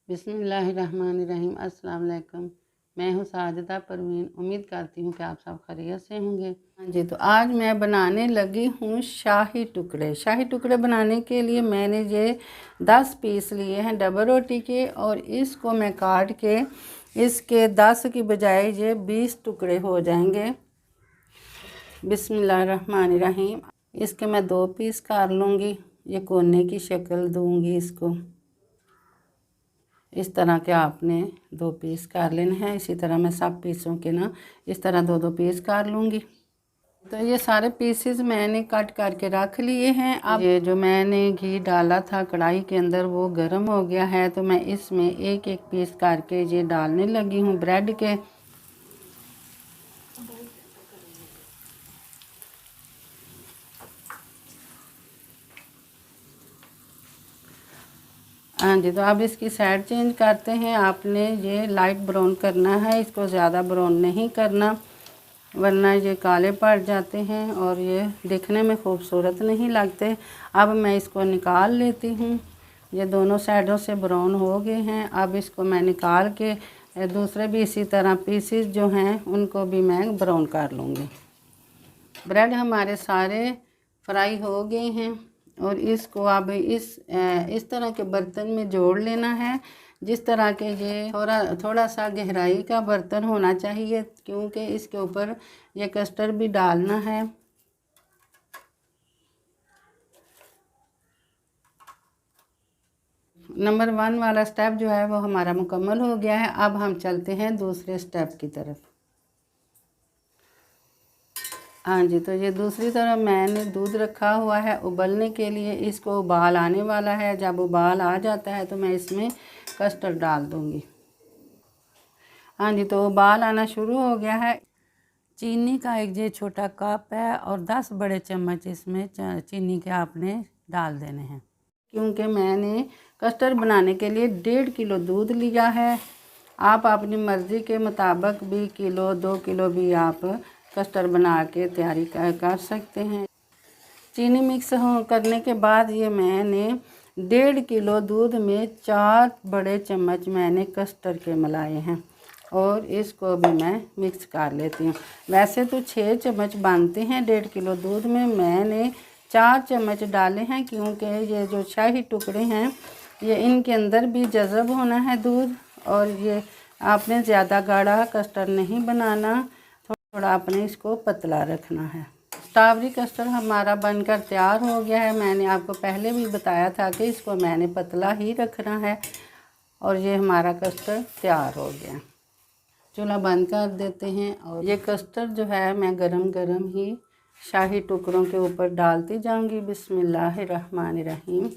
बिस्मिल्लाहिर्रहमानिर्रहीम। अस्सलाम वालेकुम। मैं हूँ साजिदा परवीन। उम्मीद करती हूँ कि आप सब खैरियत से होंगे। हाँ जी, तो आज मैं बनाने लगी हूँ शाही टुकड़े। शाही टुकड़े बनाने के लिए मैंने ये 10 पीस लिए हैं डबल रोटी के, और इसको मैं काट के इसके 10 की बजाय ये 20 टुकड़े हो जाएंगे। बिस्मिल्लाहिर्रहमानिर्रहीम। इसके मैं 2 पीस कर लूँगी। ये कोने की शक्ल दूँगी इसको। इस तरह के आपने 2 पीस कर लेने हैं। इसी तरह मैं सब पीसों के ना इस तरह 2-2 पीस कर लूँगी। तो ये सारे पीसेस मैंने कट करके रख लिए हैं। अब ये जो मैंने घी डाला था कढ़ाई के अंदर वो गर्म हो गया है, तो मैं इसमें एक एक पीस करके ये डालने लगी हूँ ब्रेड के। हाँ जी, तो अब इसकी साइड चेंज करते हैं। आपने ये लाइट ब्राउन करना है, इसको ज़्यादा ब्राउन नहीं करना, वरना ये काले पड़ जाते हैं और ये दिखने में खूबसूरत नहीं लगते। अब मैं इसको निकाल लेती हूँ। ये दोनों साइडों से ब्राउन हो गए हैं। अब इसको मैं निकाल के दूसरे भी इसी तरह पीसेस जो हैं उनको भी मैं ब्राउन कर लूँगी। ब्रेड हमारे सारे फ्राई हो गए हैं और इसको अब इस तरह के बर्तन में जोड़ लेना है। जिस तरह के ये थोड़ा सा गहराई का बर्तन होना चाहिए, क्योंकि इसके ऊपर ये कस्टर्ड भी डालना है। नंबर 1 वाला स्टेप जो है वो हमारा मुकम्मल हो गया है। अब हम चलते हैं दूसरे स्टेप की तरफ। हाँ जी, तो ये दूसरी तरफ मैंने दूध रखा हुआ है उबलने के लिए। इसको उबाल आने वाला है। जब उबाल आ जाता है तो मैं इसमें कस्टर्ड डाल दूँगी। हाँ जी, तो उबाल आना शुरू हो गया है। चीनी का एक ये छोटा कप है और 10 बड़े चम्मच इसमें चीनी के आपने डाल देने हैं। क्योंकि मैंने कस्टर्ड बनाने के लिए 1.5 किलो दूध लिया है। आप अपनी मर्ज़ी के मुताबिक भी किलो 2 किलो भी आप कस्टर्ड बना के तैयारी कर सकते हैं। चीनी मिक्स करने के बाद ये मैंने 1.5 किलो दूध में 4 बड़े चम्मच मैंने कस्टर्ड के मिलाए हैं और इसको भी मैं मिक्स कर लेती हूँ। वैसे तो 6 चम्मच बनते हैं 1.5 किलो दूध में, मैंने 4 चम्मच डाले हैं, क्योंकि ये जो शाही टुकड़े हैं ये इनके अंदर भी जज़ब होना है दूध। और ये आपने ज़्यादा गाढ़ा कस्टर्ड नहीं बनाना, थोड़ा आपने इसको पतला रखना है। स्ट्रॉबेरी कस्टर्ड हमारा बनकर तैयार हो गया है। मैंने आपको पहले भी बताया था कि इसको मैंने पतला ही रखना है, और ये हमारा कस्टर्ड तैयार हो गया। चूल्हा बंद कर देते हैं और ये कस्टर्ड जो है मैं गरम गरम ही शाही टुकड़ों के ऊपर डालती जाऊंगी। बिस्मिल्लाहिर्रहमानिर्रहीम।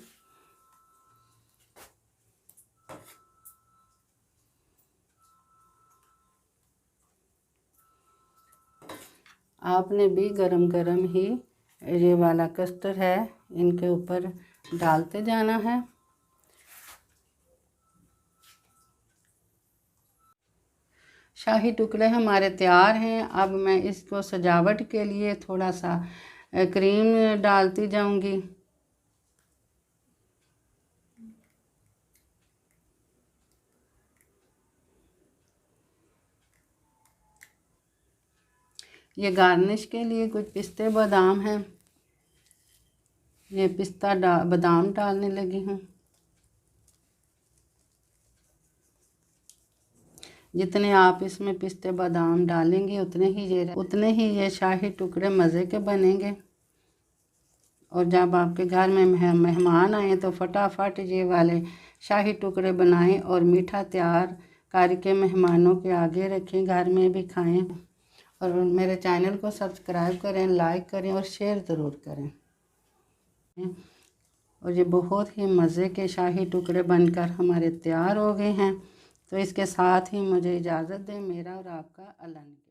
आपने भी गरम गरम ही ये वाला कस्टर्ड है इनके ऊपर डालते जाना है। शाही टुकड़े हमारे तैयार हैं। अब मैं इसको सजावट के लिए थोड़ा सा क्रीम डालती जाऊंगी। ये गार्निश के लिए कुछ पिस्ते बादाम हैं, ये पिस्ता बादाम डालने लगी हूँ। जितने आप इसमें पिस्ते बादाम डालेंगे उतने ही ये शाही टुकड़े मज़े के बनेंगे। और जब आपके घर में मेहमान आए तो फटाफट ये वाले शाही टुकड़े बनाएं और मीठा तैयार करके मेहमानों के आगे रखें, घर में भी खाएं। और मेरे चैनल को सब्सक्राइब करें, लाइक करें और शेयर ज़रूर करें। और ये बहुत ही मज़े के शाही टुकड़े बनकर हमारे तैयार हो गए हैं। तो इसके साथ ही मुझे इजाज़त दें। मेरा और आपका अल्लाह ने।